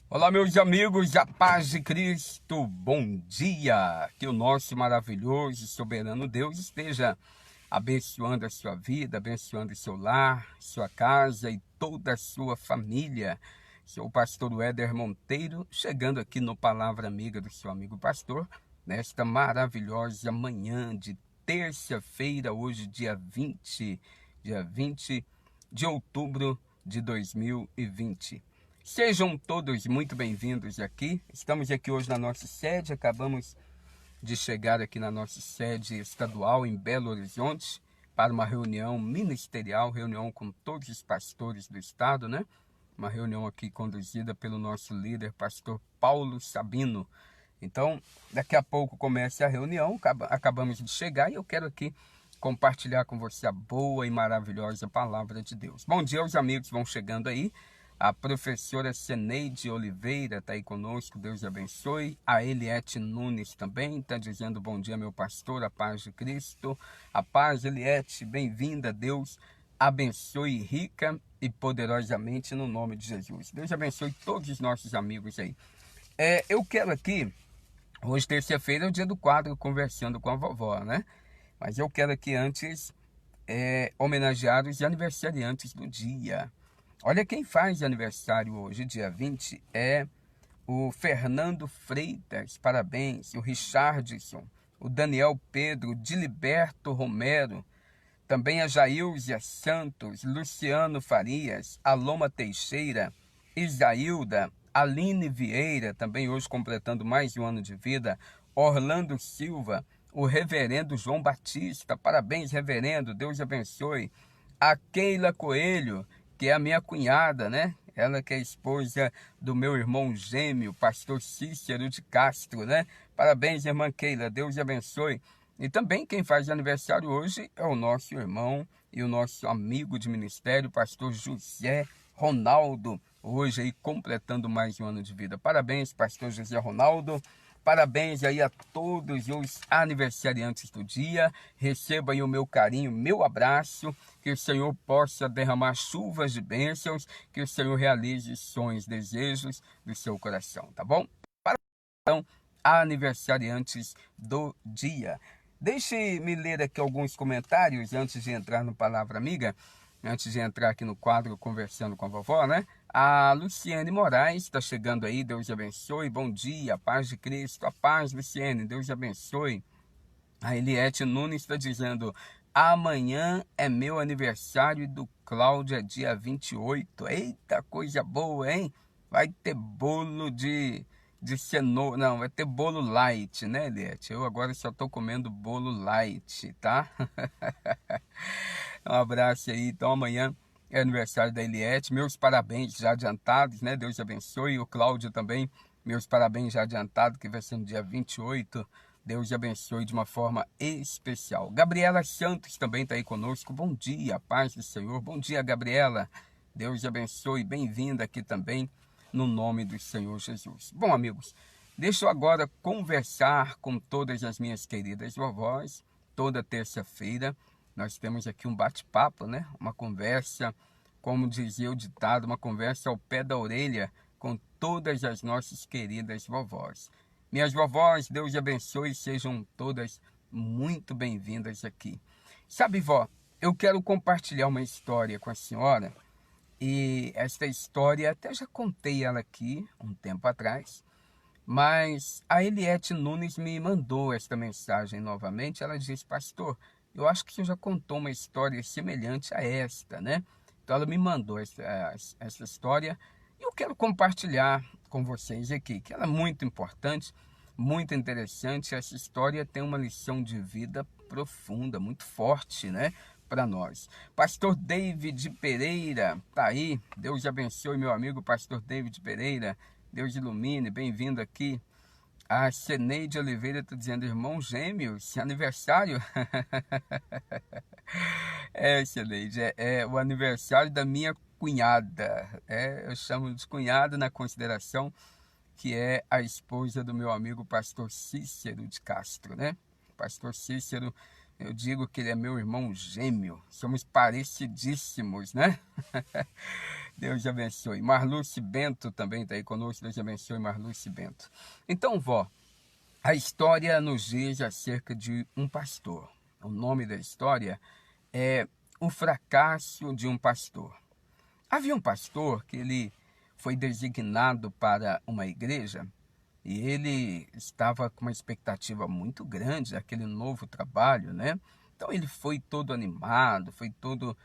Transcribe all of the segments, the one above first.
Olá, meus amigos, a paz de Cristo, bom dia! Que o nosso maravilhoso e soberano Deus esteja abençoando a sua vida, abençoando o seu lar, sua casa e toda a sua família. Sou o pastor Éder Monteiro, chegando aqui no Palavra Amiga do seu amigo pastor, nesta maravilhosa manhã de terça-feira, hoje dia 20 de outubro de 2020. Sejam todos muito bem-vindos aqui. Estamos aqui hoje na nossa sede, acabamos de chegar aqui na nossa sede estadual em Belo Horizonte para uma reunião ministerial, reunião com todos os pastores do estado, né? Uma reunião aqui conduzida pelo nosso líder, pastor Paulo Sabino. Então, daqui a pouco começa a reunião, acabamos de chegar e eu quero aqui compartilhar com você a boa e maravilhosa palavra de Deus. Bom dia, os amigos vão chegando aí. A professora Seneide Oliveira está aí conosco, Deus abençoe. A Eliette Nunes também está dizendo bom dia, meu pastor, a paz de Cristo. A paz, Eliette, bem-vinda, Deus abençoe rica e poderosamente no nome de Jesus. Deus abençoe todos os nossos amigos aí. Eu quero aqui, hoje terça-feira é o dia do quadro Conversando com a Vovó, né? Mas eu quero aqui antes homenagear os aniversariantes do dia. Olha, quem faz aniversário hoje, dia 20, é o Fernando Freitas, parabéns, o Richardson, o Daniel Pedro, o Diliberto Romero, também a Jailzia Santos, Luciano Farias, Aloma Teixeira, Isailda, Aline Vieira, também hoje completando mais um ano de vida, Orlando Silva, o reverendo João Batista, parabéns, reverendo, Deus abençoe, a Keila Coelho, que é a minha cunhada, né? Ela que é esposa do meu irmão gêmeo, pastor Cícero de Castro, né? Parabéns, irmã Keila, Deus abençoe. E também quem faz aniversário hoje é o nosso irmão e o nosso amigo de ministério, pastor José Ronaldo, hoje aí completando mais um ano de vida. Parabéns, pastor José Ronaldo. Parabéns aí a todos os aniversariantes do dia. Receba aí o meu carinho, meu abraço. Que o Senhor possa derramar chuvas de bênçãos. Que o Senhor realize sonhos, desejos do seu coração, tá bom? Então, aniversariantes do dia. Deixe-me ler aqui alguns comentários antes de entrar no Palavra Amiga, antes de entrar aqui no quadro Conversando com a Vovó, né? A Luciane Moraes está chegando aí, Deus abençoe, bom dia, paz de Cristo, a paz, Luciane, Deus abençoe. A Eliette Nunes está dizendo, amanhã é meu aniversário e do Cláudio é dia 28. Eita, coisa boa, hein? Vai ter bolo de cenoura, não, vai ter bolo light, né, Eliette? Eu agora só estou comendo bolo light, tá? Um abraço aí, então amanhã é aniversário da Eliette, meus parabéns já adiantados, né? Deus abençoe, o Cláudio também, meus parabéns já adiantados, que vai ser no dia 28. Deus abençoe de uma forma especial. Gabriela Santos também está aí conosco. Bom dia, paz do Senhor. Bom dia, Gabriela. Deus abençoe. Bem-vinda aqui também, no nome do Senhor Jesus. Bom, amigos, deixa eu agora conversar com todas as minhas queridas vovós. Toda terça-feira nós temos aqui um bate-papo, né? Uma conversa, como dizia o ditado, uma conversa ao pé da orelha com todas as nossas queridas vovós. Minhas vovós, Deus abençoe, sejam todas muito bem-vindas aqui. Sabe, vó, eu quero compartilhar uma história com a senhora, e esta história, até já contei ela aqui um tempo atrás, mas a Eliette Nunes me mandou esta mensagem novamente. Ela disse, pastor, eu acho que o senhor já contou uma história semelhante a esta, né? Então ela me mandou essa história e eu quero compartilhar com vocês aqui, que ela é muito importante, muito interessante. Essa história tem uma lição de vida profunda, muito forte, né? Para nós. Pastor David Pereira, tá aí. Deus abençoe, meu amigo pastor David Pereira. Deus ilumine, bem-vindo aqui. A Seneide Oliveira está dizendo, irmão gêmeos, aniversário. Seneide, é o aniversário da minha cunhada. Eu chamo de cunhada na consideração que é a esposa do meu amigo pastor Cícero de Castro, né? Pastor Cícero, eu digo que ele é meu irmão gêmeo, somos parecidíssimos, né? Deus abençoe. Marluce Bento também está aí conosco. Deus abençoe, Marluce Bento. Então, vó, a história nos diz acerca de um pastor. O nome da história é O Fracasso de um Pastor. Havia um pastor que ele foi designado para uma igreja e ele estava com uma expectativa muito grande daquele novo trabalho, né? Então ele foi todo animado, foi todo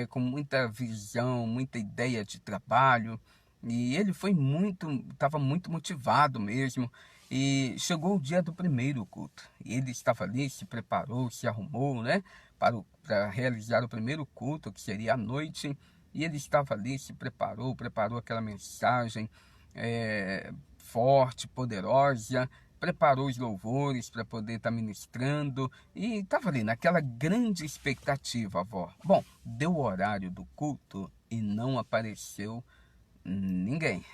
com muita visão, muita ideia de trabalho. E ele estava muito motivado mesmo. E chegou o dia do primeiro culto. E ele estava ali, se preparou, se arrumou, né? Para realizar o primeiro culto, que seria à noite. E ele estava ali, se preparou aquela mensagem forte, poderosa, preparou os louvores para poder estar ministrando e estava ali naquela grande expectativa, avó. Bom, deu o horário do culto e não apareceu ninguém.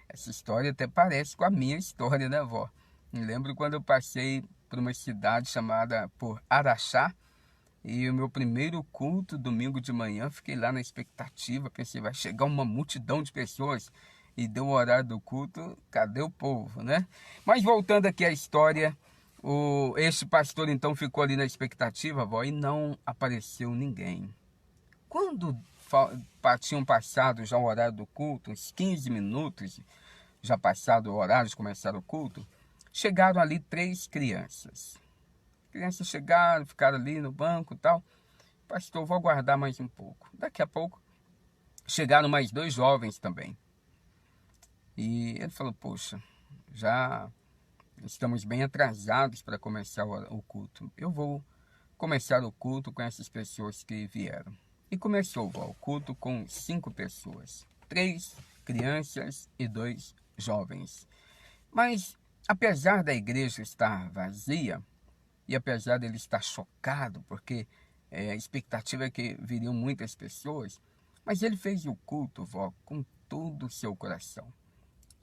Essa história até parece com a minha história, né, avó? Me lembro quando eu passei por uma cidade chamada por Araxá, e o meu primeiro culto, domingo de manhã, fiquei lá na expectativa, pensei, vai chegar uma multidão de pessoas. E deu o horário do culto, cadê o povo, né? Mas voltando aqui à história, este pastor então ficou ali na expectativa, avó, e não apareceu ninguém. Quando tinham passado já o horário do culto, uns 15 minutos, já passado o horário de começar o culto, chegaram ali 3 crianças. Crianças chegaram, ficaram ali no banco e tal. Pastor, vou aguardar mais um pouco. Daqui a pouco chegaram mais 2 jovens também. E ele falou, poxa, já estamos bem atrasados para começar o culto. Eu vou começar o culto com essas pessoas que vieram. E começou o culto com 5 pessoas. 3 crianças e 2 jovens. Mas, apesar da igreja estar vazia, e apesar dele estar chocado, porque a expectativa é que viriam muitas pessoas, mas ele fez o culto, vó, com todo o seu coração.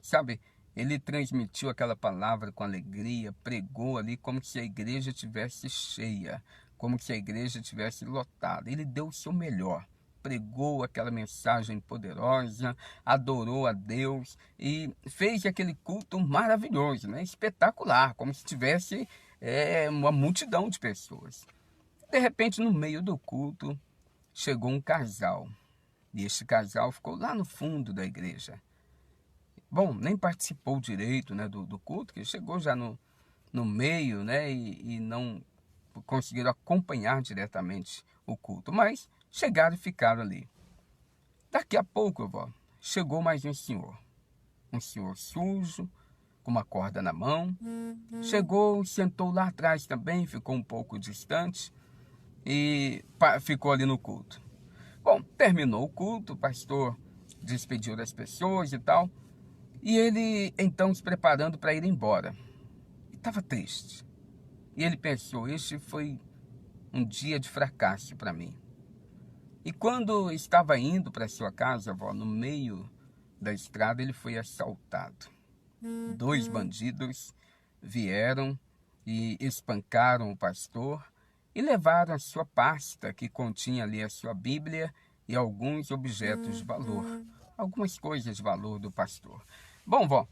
Sabe, ele transmitiu aquela palavra com alegria, pregou ali como se a igreja estivesse cheia, como se a igreja estivesse lotada. Ele deu o seu melhor, pregou aquela mensagem poderosa, adorou a Deus e fez aquele culto maravilhoso, né? Espetacular, como se tivesse uma multidão de pessoas. De repente, no meio do culto, chegou um casal. E este casal ficou lá no fundo da igreja. Bom, nem participou direito, né, do culto, que chegou já no meio, né, e não conseguiram acompanhar diretamente o culto. Mas chegaram e ficaram ali. Daqui a pouco, vó, chegou mais um senhor sujo, com uma corda na mão. Chegou, sentou lá atrás também, ficou um pouco distante e ficou ali no culto. Bom, terminou o culto, o pastor despediu das pessoas e tal, e ele então se preparando para ir embora. Estava triste. E ele pensou, este foi um dia de fracasso para mim. E quando estava indo para sua casa, avó, no meio da estrada, ele foi assaltado. 2 bandidos vieram e espancaram o pastor e levaram a sua pasta que continha ali a sua Bíblia e alguns objetos de valor, algumas coisas de valor do pastor. Bom, vó,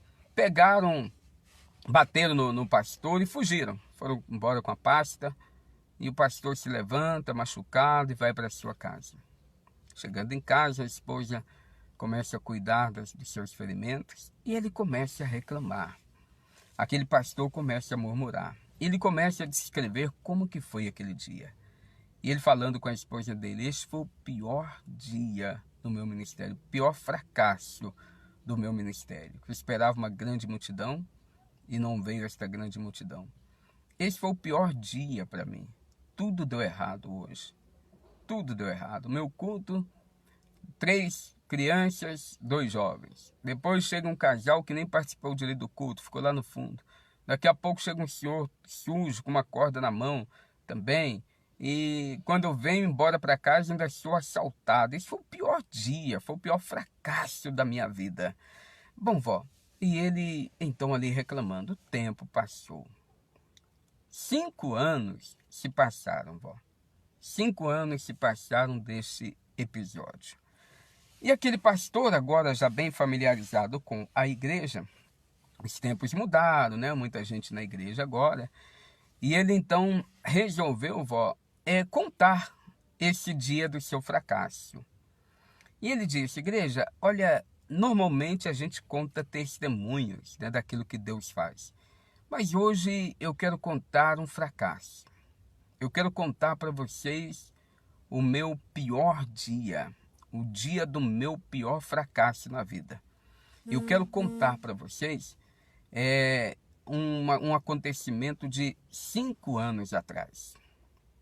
bateram no pastor e fugiram. Foram embora com a pasta e o pastor se levanta machucado e vai para sua casa. Chegando em casa, a esposa começa a cuidar dos seus ferimentos e ele começa a reclamar. Aquele pastor começa a murmurar. Ele começa a descrever como que foi aquele dia. E ele falando com a esposa dele, este foi o pior dia do meu ministério, o pior fracasso do meu ministério. Eu esperava uma grande multidão e não veio esta grande multidão. Esse foi o pior dia para mim. Tudo deu errado hoje. Tudo deu errado. O meu culto, 3 crianças, 2 jovens. Depois chega um casal que nem participou direito do culto, ficou lá no fundo. Daqui a pouco chega um senhor sujo, com uma corda na mão também. E quando eu venho embora para casa, ainda sou assaltado. Esse foi o pior dia, foi o pior fracasso da minha vida. Bom, vó, e ele então ali reclamando, o tempo passou. 5 anos se passaram, vó. 5 anos se passaram desse episódio. E aquele pastor, agora já bem familiarizado com a igreja, os tempos mudaram, né? Muita gente na igreja agora. E ele então resolveu, vó, contar esse dia do seu fracasso. E ele disse, igreja, olha, normalmente a gente conta testemunhos, né, daquilo que Deus faz. Mas hoje eu quero contar um fracasso. Eu quero contar para vocês o meu pior dia, o dia do meu pior fracasso na vida. Eu quero contar para vocês um acontecimento de 5 anos atrás.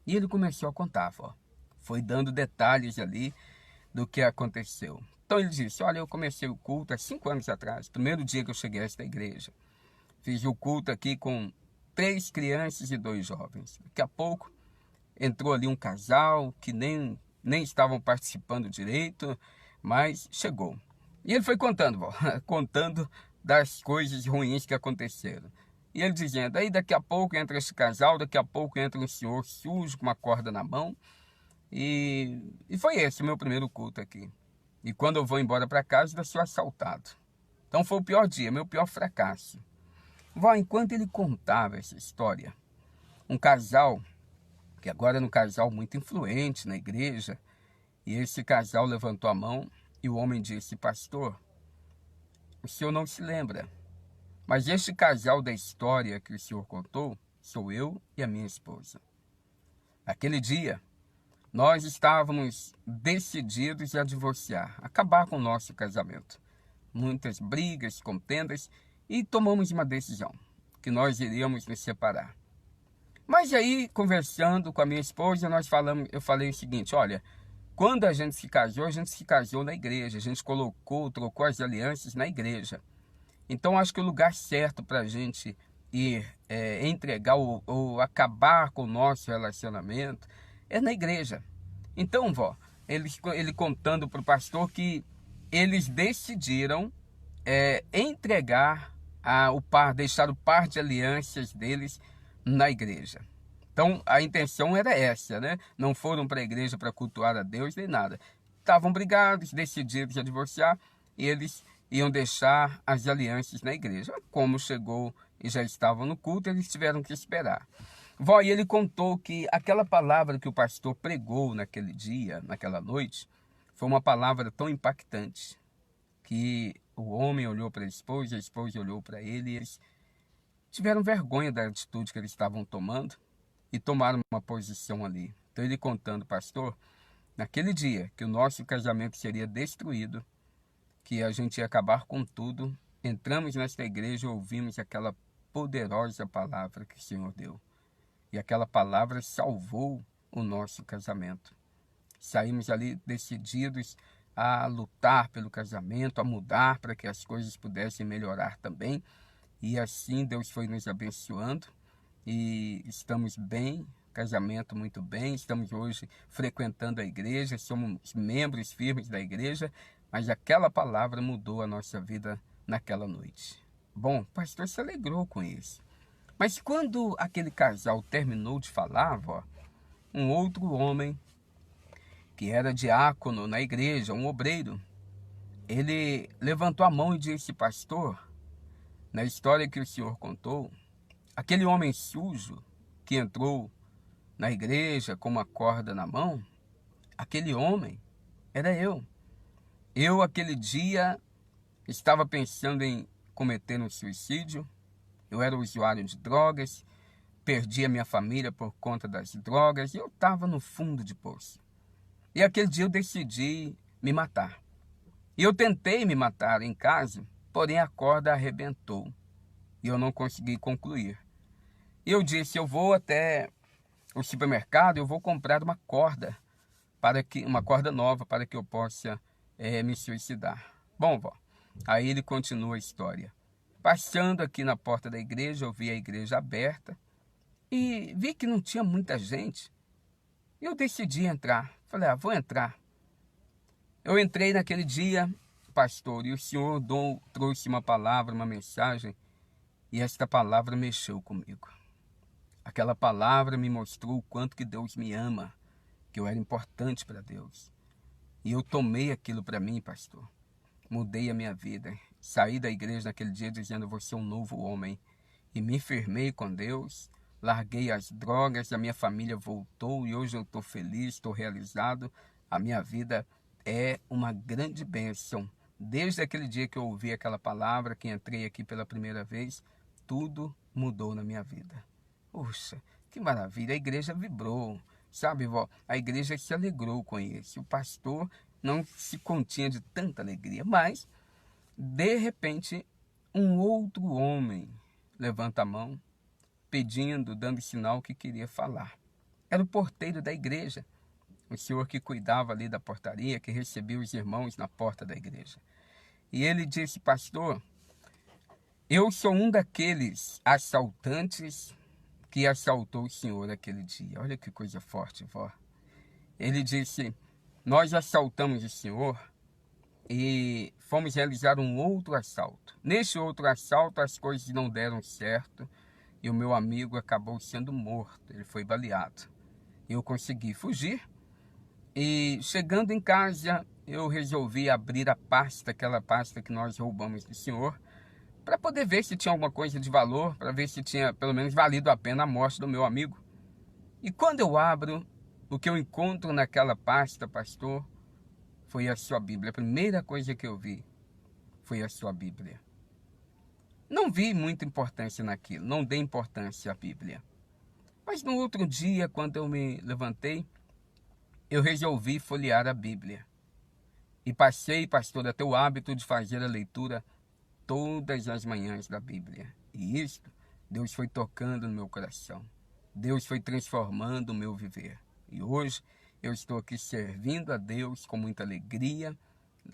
E ele começou a contar, ó. Foi dando detalhes ali do que aconteceu. Então ele disse, olha, eu comecei o culto há 5 anos atrás, primeiro dia que eu cheguei a esta igreja. Fiz o culto aqui com 3 crianças e 2 jovens. Daqui a pouco entrou ali um casal que nem estavam participando direito, mas chegou. E ele foi contando, ó, contando das coisas ruins que aconteceram. E ele dizendo, aí daqui a pouco entra esse casal, daqui a pouco entra um senhor sujo com uma corda na mão. E foi esse o meu primeiro culto aqui. E quando eu vou embora para casa, eu sou assaltado. Então foi o pior dia, meu pior fracasso. Vó, enquanto ele contava essa história, um casal, que agora era um casal muito influente na igreja, e esse casal levantou a mão e o homem disse, pastor, o senhor não se lembra, mas este casal da história que o senhor contou, sou eu e a minha esposa. Aquele dia, nós estávamos decididos a divorciar, acabar com o nosso casamento. Muitas brigas, contendas, e tomamos uma decisão, que nós iríamos nos separar. Mas aí, conversando com a minha esposa, eu falei o seguinte, olha, quando a gente se casou na igreja, a gente trocou as alianças na igreja. Então, acho que o lugar certo para a gente ir entregar ou acabar com o nosso relacionamento é na igreja. Então, vó, ele contando para o pastor que eles decidiram entregar deixar o par de alianças deles na igreja. Então, a intenção era essa, né? Não foram para a igreja para cultuar a Deus nem nada. Estavam brigados, decididos a divorciar, e eles iam deixar as alianças na igreja. Como chegou e já estavam no culto, eles tiveram que esperar. Vó, e ele contou que aquela palavra que o pastor pregou naquele dia, naquela noite, foi uma palavra tão impactante que o homem olhou para a esposa olhou para ele, e eles tiveram vergonha da atitude que eles estavam tomando e tomaram uma posição ali. Então ele contando, pastor, naquele dia que o nosso casamento seria destruído, que a gente ia acabar com tudo, entramos nesta igreja e ouvimos aquela poderosa palavra que o Senhor deu. E aquela palavra salvou o nosso casamento. Saímos ali decididos a lutar pelo casamento, a mudar para que as coisas pudessem melhorar também. E assim Deus foi nos abençoando e estamos bem, casamento muito bem. Estamos hoje frequentando a igreja, somos membros firmes da igreja, mas aquela palavra mudou a nossa vida naquela noite. Bom, o pastor se alegrou com isso. Mas quando aquele casal terminou de falar, vó, um outro homem, que era diácono na igreja, um obreiro, ele levantou a mão e disse, pastor, na história que o senhor contou, aquele homem sujo que entrou na igreja com uma corda na mão, aquele homem era eu. Eu, aquele dia, estava pensando em cometer um suicídio. Eu era usuário de drogas, perdi a minha família por conta das drogas e eu estava no fundo de poço. E aquele dia eu decidi me matar. E eu tentei me matar em casa, porém a corda arrebentou e eu não consegui concluir. E eu disse, eu vou até o supermercado, eu vou comprar uma corda nova para que eu possa me suicidar. Bom, vó, aí ele continua a história. Passando aqui na porta da igreja, eu vi a igreja aberta e vi que não tinha muita gente. Eu decidi entrar. Falei, vou entrar. Eu entrei naquele dia, pastor, e o senhor trouxe uma palavra, uma mensagem, e esta palavra mexeu comigo. Aquela palavra me mostrou o quanto que Deus me ama, que eu era importante para Deus. E eu tomei aquilo para mim, pastor. Mudei a minha vida. Saí da igreja naquele dia dizendo, eu vou ser um novo homem. E me firmei com Deus, larguei as drogas, a minha família voltou e hoje eu estou feliz, estou realizado. A minha vida é uma grande bênção. Desde aquele dia que eu ouvi aquela palavra, que entrei aqui pela primeira vez, tudo mudou na minha vida. Puxa, que maravilha, a igreja vibrou, sabe, vó? A igreja se alegrou com isso. O pastor não se continha de tanta alegria, mas, de repente, um outro homem levanta a mão, pedindo, dando sinal que queria falar. Era o porteiro da igreja, o senhor que cuidava ali da portaria, que recebia os irmãos na porta da igreja. E ele disse, pastor, eu sou um daqueles assaltantes que assaltou o senhor aquele dia. Olha que coisa forte, vó. Ele disse, nós assaltamos o senhor e fomos realizar um outro assalto. Neste outro assalto as coisas não deram certo e o meu amigo acabou sendo morto, ele foi baleado. Eu consegui fugir e chegando em casa eu resolvi abrir a pasta, aquela pasta que nós roubamos do senhor, para poder ver se tinha alguma coisa de valor, para ver se tinha pelo menos valido a pena a morte do meu amigo. E quando eu abro, o que eu encontro naquela pasta, pastor, foi a sua Bíblia. A primeira coisa que eu vi foi a sua Bíblia. Não vi muita importância naquilo, não dei importância à Bíblia. Mas no outro dia, quando eu me levantei, eu resolvi folhear a Bíblia. E passei, pastor, a ter o hábito de fazer a leitura todas as manhãs da Bíblia. E isto, Deus foi tocando no meu coração. Deus foi transformando o meu viver. E hoje eu estou aqui servindo a Deus com muita alegria.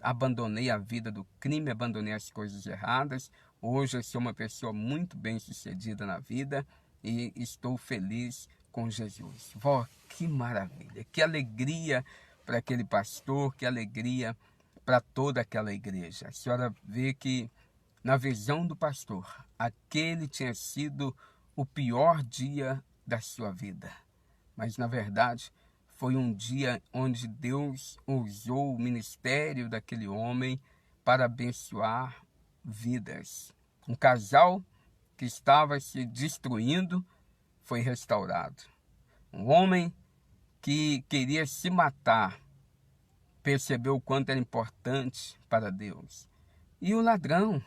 Abandonei a vida do crime, abandonei as coisas erradas. Hoje eu sou uma pessoa muito bem-sucedida na vida e estou feliz com Jesus. Vó, que maravilha, que alegria para aquele pastor, que alegria para toda aquela igreja. A senhora vê que na visão do pastor, aquele tinha sido o pior dia da sua vida. Mas na verdade foi um dia onde Deus usou o ministério daquele homem para abençoar vidas. Um casal que estava se destruindo foi restaurado. Um homem que queria se matar percebeu o quanto era importante para Deus. E o ladrão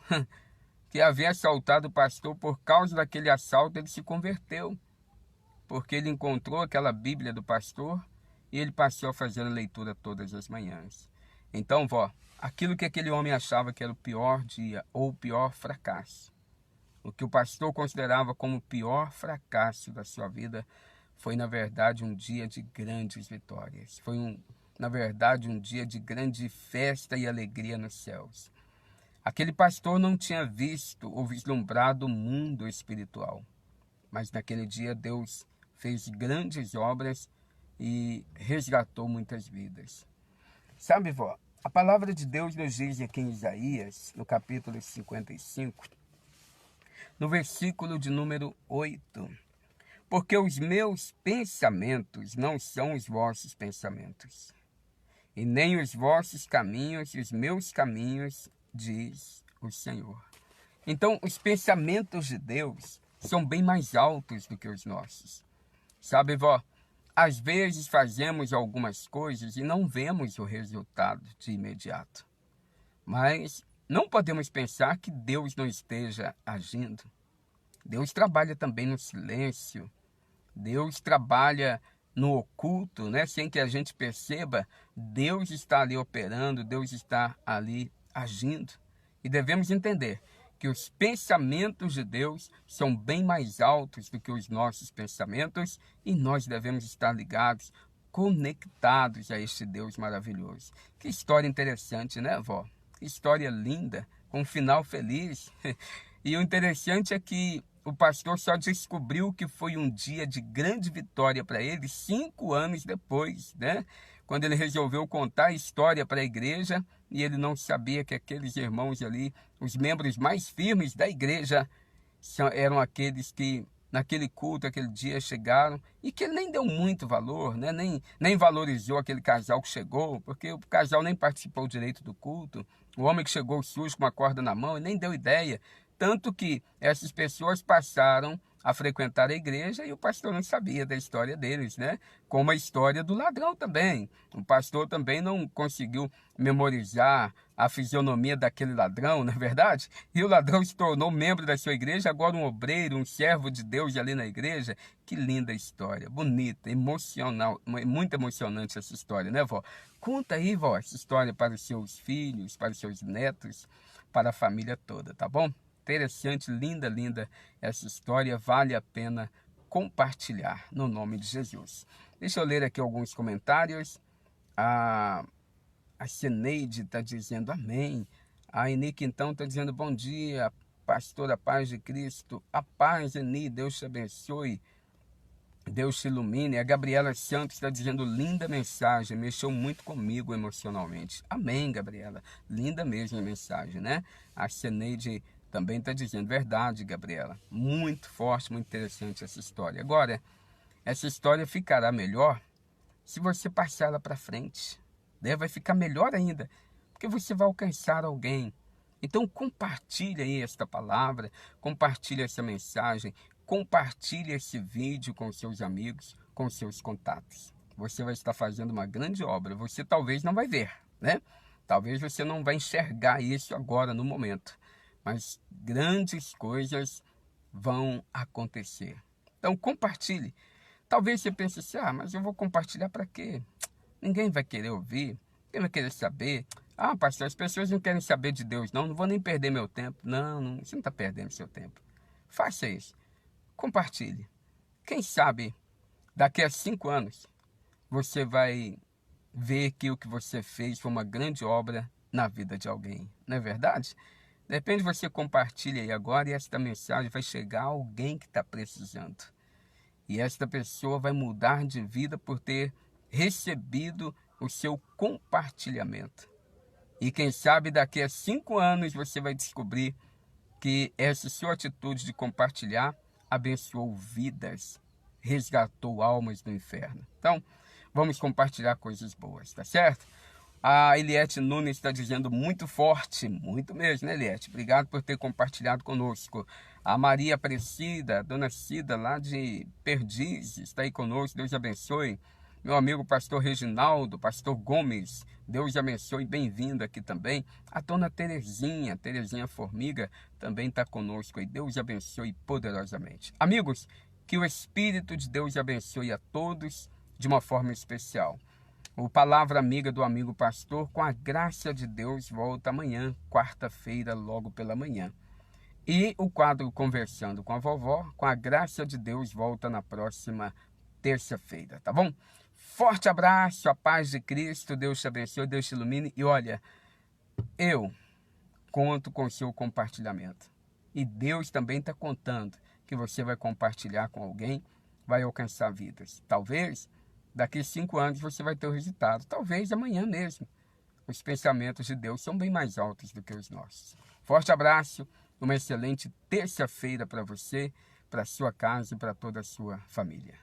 que havia assaltado o pastor, por causa daquele assalto, ele se converteu. Porque ele encontrou aquela Bíblia do pastor e ele passou a fazer a leitura todas as manhãs. Então, vó, aquilo que aquele homem achava que era o pior dia ou o pior fracasso, o que o pastor considerava como o pior fracasso da sua vida, foi na verdade um dia de grandes vitórias. Foi na verdade um dia de grande festa e alegria nos céus. Aquele pastor não tinha visto ou vislumbrado o mundo espiritual. Mas naquele dia Deus fez grandes obras e resgatou muitas vidas. Sabe, vó, a palavra de Deus nos diz aqui em Isaías, no capítulo 55, no versículo de número 8. Porque os meus pensamentos não são os vossos pensamentos, e nem os vossos caminhos, os meus caminhos, diz o Senhor. Então, os pensamentos de Deus são bem mais altos do que os nossos. Sabe, vó, às vezes fazemos algumas coisas e não vemos o resultado de imediato. Mas não podemos pensar que Deus não esteja agindo. Deus trabalha também no silêncio. Deus trabalha no oculto, né? Sem que a gente perceba, Deus está ali operando, Deus está ali agindo. E devemos entender que os pensamentos de Deus são bem mais altos do que os nossos pensamentos e nós devemos estar ligados, conectados a este Deus maravilhoso. Que história interessante, né, vó? Que história linda, com um final feliz. E o interessante é que o pastor só descobriu que foi um dia de grande vitória para ele 5 anos depois, né? Quando ele resolveu contar a história para a igreja e ele não sabia que aqueles irmãos ali, os membros mais firmes da igreja, eram aqueles que naquele culto, aquele dia chegaram, e que ele nem deu muito valor, né? nem valorizou aquele casal que chegou, porque o casal nem participou direito do culto, o homem que chegou sujo com uma corda na mão e nem deu ideia, tanto que essas pessoas passaram a frequentar a igreja e o pastor não sabia da história deles, né? Como a história do ladrão também. O pastor também não conseguiu memorizar a fisionomia daquele ladrão, não é verdade? E o ladrão se tornou membro da sua igreja, agora um obreiro, um servo de Deus ali na igreja. Que linda história, bonita, emocional, muito emocionante essa história, né, vó? Conta aí, vó, essa história para os seus filhos, para os seus netos, para a família toda, tá bom? Interessante, linda, linda essa história, vale a pena compartilhar no nome de Jesus. Deixa eu ler aqui alguns comentários. A Ceneide está dizendo amém. A Enique então está dizendo bom dia, pastora, paz de Cristo. A paz, Eni, Deus te abençoe. Deus te ilumine. A Gabriela Santos está dizendo linda mensagem, mexeu muito comigo emocionalmente. Amém, Gabriela. Linda mesmo a mensagem, né? A Ceneide também está dizendo verdade, Gabriela. Muito forte, muito interessante essa história. Agora, essa história ficará melhor se você passar ela para frente, né? Vai ficar melhor ainda, porque você vai alcançar alguém. Então compartilhe aí esta palavra, compartilhe essa mensagem, compartilhe esse vídeo com seus amigos, com seus contatos. Você vai estar fazendo uma grande obra. Você talvez não vai ver, né? Talvez você não vai enxergar isso agora no momento, mas grandes coisas vão acontecer. Então compartilhe. Talvez você pense assim, mas eu vou compartilhar para quê? Ninguém vai querer ouvir, ninguém vai querer saber. Pastor, as pessoas não querem saber de Deus, não vou nem perder meu tempo. Não, você não está perdendo seu tempo. Faça isso, compartilhe. Quem sabe, daqui a 5 anos, você vai ver que o que você fez foi uma grande obra na vida de alguém, não é verdade? De repente você compartilha aí agora e esta mensagem vai chegar a alguém que está precisando. E esta pessoa vai mudar de vida por ter recebido o seu compartilhamento. E quem sabe daqui a 5 anos você vai descobrir que essa sua atitude de compartilhar abençoou vidas, resgatou almas do inferno. Então, vamos compartilhar coisas boas, tá certo? A Eliette Nunes está dizendo muito forte, muito mesmo, né, Eliette? Obrigado por ter compartilhado conosco. A Maria Aparecida, Dona Cida, lá de Perdizes, está aí conosco, Deus abençoe. Meu amigo pastor Reginaldo, pastor Gomes, Deus abençoe, bem-vindo aqui também. A dona Terezinha Formiga, também está conosco aí, Deus abençoe poderosamente. Amigos, que o Espírito de Deus abençoe a todos de uma forma especial. O Palavra Amiga do Amigo Pastor, com a graça de Deus, volta amanhã, quarta-feira, logo pela manhã. E o quadro Conversando com a Vovó, com a graça de Deus, volta na próxima terça-feira, tá bom? Forte abraço, a paz de Cristo, Deus te abençoe, Deus te ilumine. E olha, eu conto com o seu compartilhamento. E Deus também está contando que você vai compartilhar com alguém, vai alcançar vidas. Talvez daqui a 5 anos você vai ter o resultado. Talvez amanhã mesmo. Os pensamentos de Deus são bem mais altos do que os nossos. Forte abraço, uma excelente terça-feira para você, para sua casa e para toda a sua família.